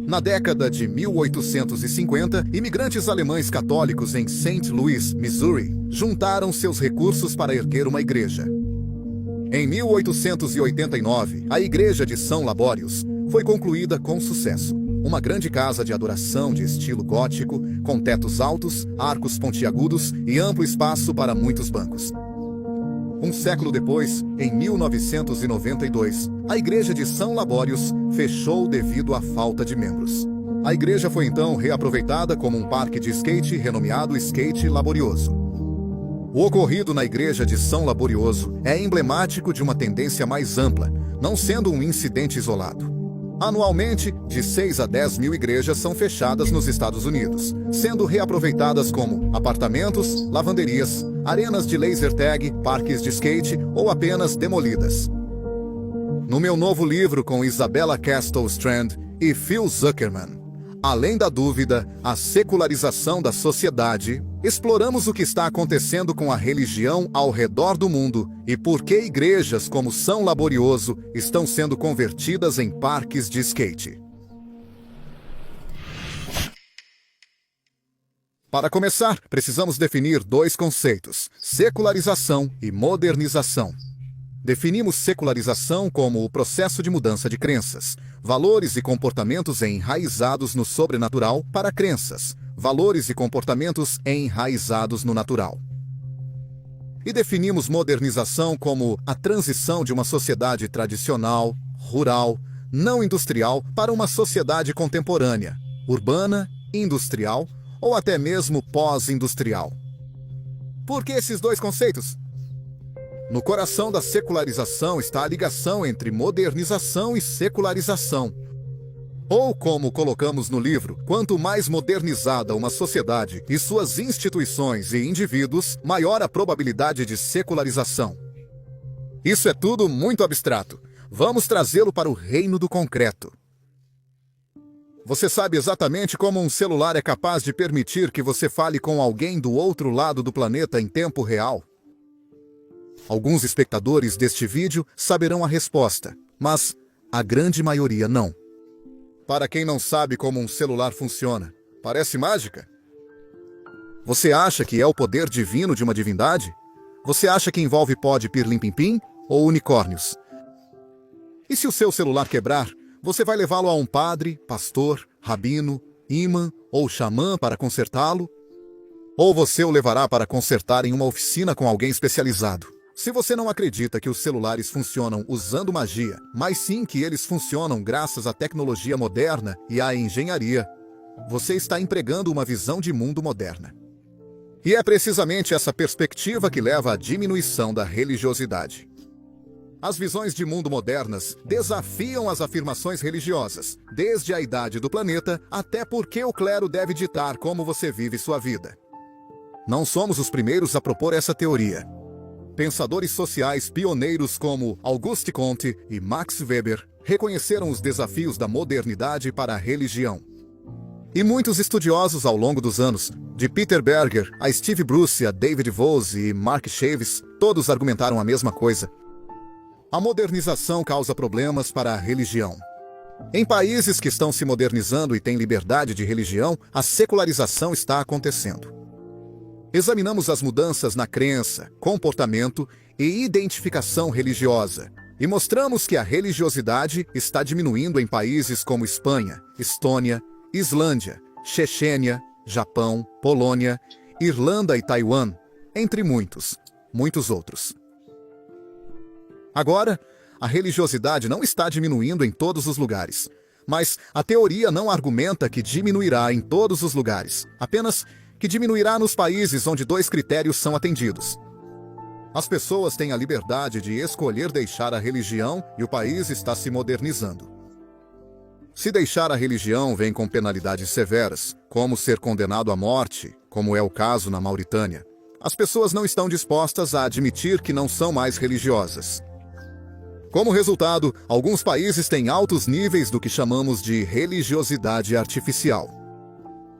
Na década de 1850, imigrantes alemães católicos em St. Louis, Missouri, juntaram seus recursos para erguer uma igreja. Em 1889, a Igreja de São Laborius foi concluída com sucesso. Uma grande casa de adoração de estilo gótico, com tetos altos, arcos pontiagudos e amplo espaço para muitos bancos. Um século depois, em 1992, a Igreja de São Laborius fechou devido à falta de membros. A igreja foi então reaproveitada como um parque de skate renomeado Skate Laborioso. O ocorrido na Igreja de São Laborioso é emblemático de uma tendência mais ampla, não sendo um incidente isolado. Anualmente, de 6 a 10 mil igrejas são fechadas nos Estados Unidos, sendo reaproveitadas como apartamentos, lavanderias, arenas de laser tag, parques de skate ou apenas demolidas. No meu novo livro com Isabella Castle Strand e Phil Zuckerman, Além da Dúvida, a Secularização da Sociedade, exploramos o que está acontecendo com a religião ao redor do mundo e por que igrejas como São Laborioso estão sendo convertidas em parques de skate. Para começar, precisamos definir dois conceitos: secularização e modernização. Definimos secularização como o processo de mudança de crenças, valores e comportamentos enraizados no sobrenatural para crenças, valores e comportamentos enraizados no natural. E definimos modernização como a transição de uma sociedade tradicional, rural, não industrial para uma sociedade contemporânea, urbana, industrial ou até mesmo pós-industrial. Por que esses dois conceitos? No coração da secularização está a ligação entre modernização e secularização. Ou, como colocamos no livro, quanto mais modernizada uma sociedade e suas instituições e indivíduos, maior a probabilidade de secularização. Isso é tudo muito abstrato. Vamos trazê-lo para o reino do concreto. Você sabe exatamente como um celular é capaz de permitir que você fale com alguém do outro lado do planeta em tempo real? Alguns espectadores deste vídeo saberão a resposta, mas a grande maioria não. Para quem não sabe como um celular funciona, parece mágica? Você acha que é o poder divino de uma divindade? Você acha que envolve pó de pirlim-pim-pim ou unicórnios? E se o seu celular quebrar, você vai levá-lo a um padre, pastor, rabino, imã ou xamã para consertá-lo? Ou você o levará para consertar em uma oficina com alguém especializado? Se você não acredita que os celulares funcionam usando magia, mas sim que eles funcionam graças à tecnologia moderna e à engenharia, você está empregando uma visão de mundo moderna. E é precisamente essa perspectiva que leva à diminuição da religiosidade. As visões de mundo modernas desafiam as afirmações religiosas, desde a idade do planeta até porque o clero deve ditar como você vive sua vida. Não somos os primeiros a propor essa teoria. Pensadores sociais pioneiros como Auguste Comte e Max Weber reconheceram os desafios da modernidade para a religião. E muitos estudiosos ao longo dos anos, de Peter Berger a Steve Bruce a David Vose e Mark Chaves, todos argumentaram a mesma coisa. A modernização causa problemas para a religião. Em países que estão se modernizando e têm liberdade de religião, a secularização está acontecendo. Examinamos as mudanças na crença, comportamento e identificação religiosa, e mostramos que a religiosidade está diminuindo em países como Espanha, Estônia, Islândia, Chechênia, Japão, Polônia, Irlanda e Taiwan, entre muitos outros. Agora, a religiosidade não está diminuindo em todos os lugares, mas a teoria não argumenta que diminuirá em todos os lugares, apenas que diminuirá nos países onde dois critérios são atendidos. As pessoas têm a liberdade de escolher deixar a religião e o país está se modernizando. Se deixar a religião vem com penalidades severas, como ser condenado à morte, como é o caso na Mauritânia. As pessoas não estão dispostas a admitir que não são mais religiosas. Como resultado, alguns países têm altos níveis do que chamamos de religiosidade artificial.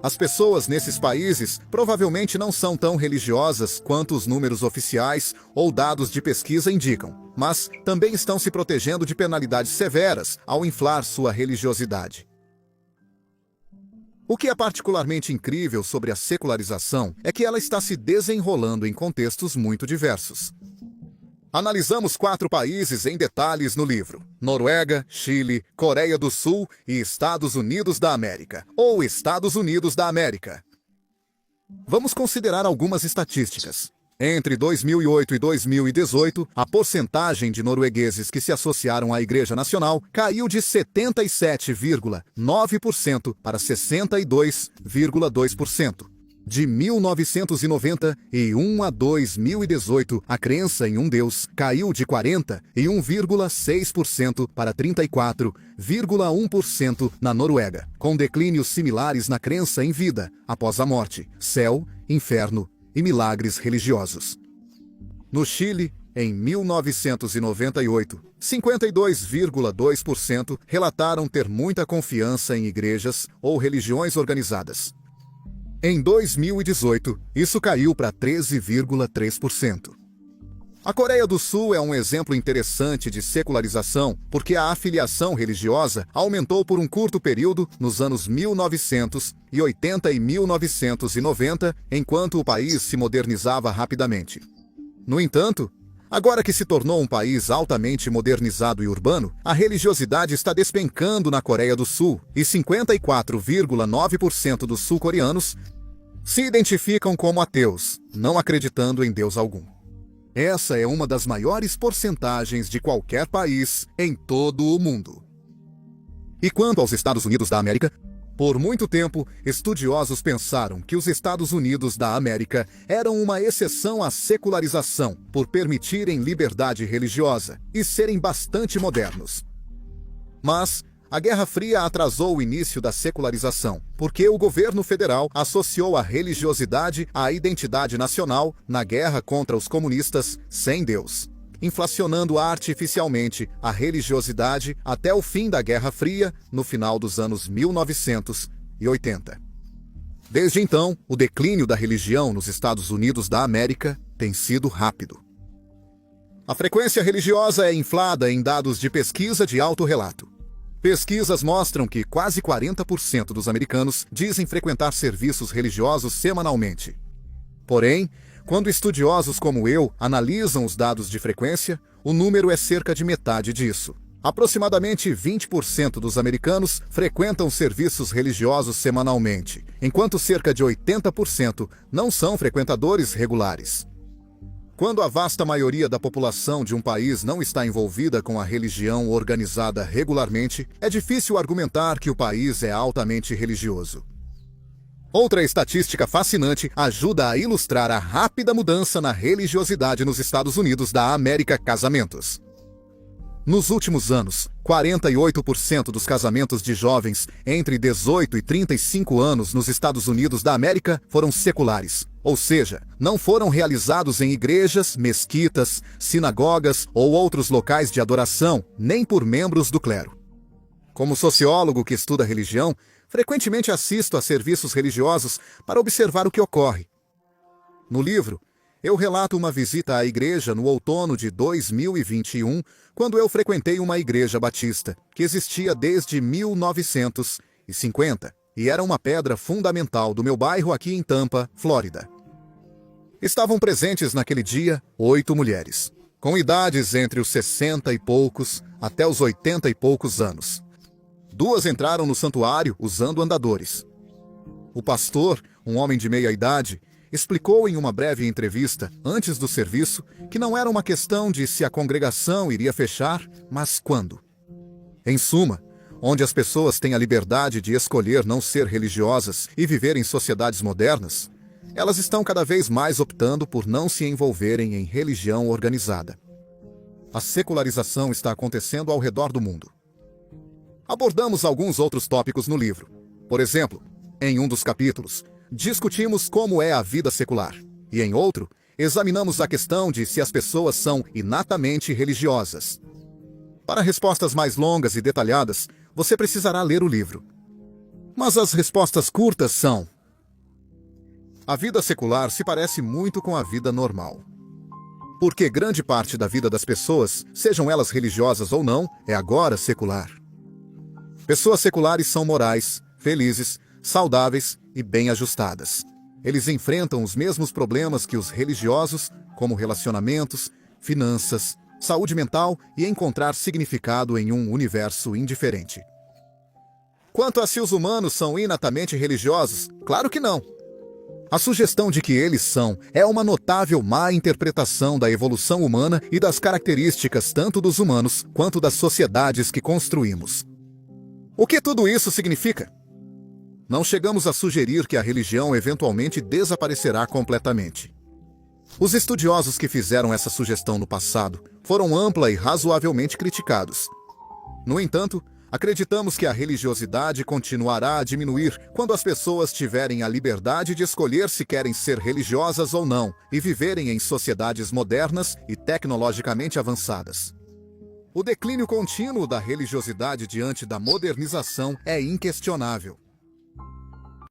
As pessoas nesses países provavelmente não são tão religiosas quanto os números oficiais ou dados de pesquisa indicam, mas também estão se protegendo de penalidades severas ao inflar sua religiosidade. O que é particularmente incrível sobre a secularização é que ela está se desenrolando em contextos muito diversos. Analisamos 4 países em detalhes no livro: Noruega, Chile, Coreia do Sul e Estados Unidos da América, ou Estados Unidos da América. Vamos considerar algumas estatísticas. Entre 2008 e 2018, a porcentagem de noruegueses que se associaram à Igreja Nacional caiu de 77,9% para 62,2%. De 1991 a 2018, a crença em um Deus caiu de 41,6% para 34,1% na Noruega, com declínios similares na crença em vida após a morte, céu, inferno e milagres religiosos. No Chile, em 1998, 52,2% relataram ter muita confiança em igrejas ou religiões organizadas. Em 2018, isso caiu para 13,3%. A Coreia do Sul é um exemplo interessante de secularização porque a afiliação religiosa aumentou por um curto período nos anos 1980 e 1990, enquanto o país se modernizava rapidamente. No entanto, agora que se tornou um país altamente modernizado e urbano, a religiosidade está despencando na Coreia do Sul e 54,9% dos sul-coreanos se identificam como ateus, não acreditando em Deus algum. Essa é uma das maiores porcentagens de qualquer país em todo o mundo. E quanto aos Estados Unidos da América? Por muito tempo, estudiosos pensaram que os Estados Unidos da América eram uma exceção à secularização por permitirem liberdade religiosa e serem bastante modernos. Mas a Guerra Fria atrasou o início da secularização, porque o governo federal associou a religiosidade à identidade nacional na guerra contra os comunistas sem Deus, inflacionando artificialmente a religiosidade até o fim da Guerra Fria, no final dos anos 1980. Desde então, o declínio da religião nos Estados Unidos da América tem sido rápido. A frequência religiosa é inflada em dados de pesquisa de autorrelato. Pesquisas mostram que quase 40% dos americanos dizem frequentar serviços religiosos semanalmente. Porém, quando estudiosos como eu analisam os dados de frequência, o número é cerca de metade disso. Aproximadamente 20% dos americanos frequentam serviços religiosos semanalmente, enquanto cerca de 80% não são frequentadores regulares. Quando a vasta maioria da população de um país não está envolvida com a religião organizada regularmente, é difícil argumentar que o país é altamente religioso. Outra estatística fascinante ajuda a ilustrar a rápida mudança na religiosidade nos Estados Unidos da América: casamentos. Nos últimos anos, 48% dos casamentos de jovens entre 18 e 35 anos nos Estados Unidos da América foram seculares, ou seja, não foram realizados em igrejas, mesquitas, sinagogas ou outros locais de adoração, nem por membros do clero. Como sociólogo que estuda religião, frequentemente assisto a serviços religiosos para observar o que ocorre. No livro, eu relato uma visita à igreja no outono de 2021, quando eu frequentei uma igreja batista, que existia desde 1950, e era uma pedra fundamental do meu bairro aqui em Tampa, Flórida. Estavam presentes naquele dia 8 mulheres, com idades entre os 60 e poucos até os 80 e poucos anos. 2 entraram no santuário usando andadores. O pastor, um homem de meia idade, explicou em uma breve entrevista, antes do serviço, que não era uma questão de se a congregação iria fechar, mas quando. Em suma, onde as pessoas têm a liberdade de escolher não ser religiosas e viver em sociedades modernas, elas estão cada vez mais optando por não se envolverem em religião organizada. A secularização está acontecendo ao redor do mundo. Abordamos alguns outros tópicos no livro. Por exemplo, em um dos capítulos, discutimos como é a vida secular, e em outro, examinamos a questão de se as pessoas são inatamente religiosas. Para respostas mais longas e detalhadas, você precisará ler o livro. Mas as respostas curtas são: a vida secular se parece muito com a vida normal. Porque grande parte da vida das pessoas, sejam elas religiosas ou não, é agora secular. Pessoas seculares são morais, felizes, saudáveis e bem ajustadas. Eles enfrentam os mesmos problemas que os religiosos, como relacionamentos, finanças, saúde mental e encontrar significado em um universo indiferente. Quanto a se os humanos são inatamente religiosos, claro que não. A sugestão de que eles são é uma notável má interpretação da evolução humana e das características tanto dos humanos quanto das sociedades que construímos. O que tudo isso significa? Não chegamos a sugerir que a religião eventualmente desaparecerá completamente. Os estudiosos que fizeram essa sugestão no passado foram ampla e razoavelmente criticados. No entanto, acreditamos que a religiosidade continuará a diminuir quando as pessoas tiverem a liberdade de escolher se querem ser religiosas ou não e viverem em sociedades modernas e tecnologicamente avançadas. O declínio contínuo da religiosidade diante da modernização é inquestionável.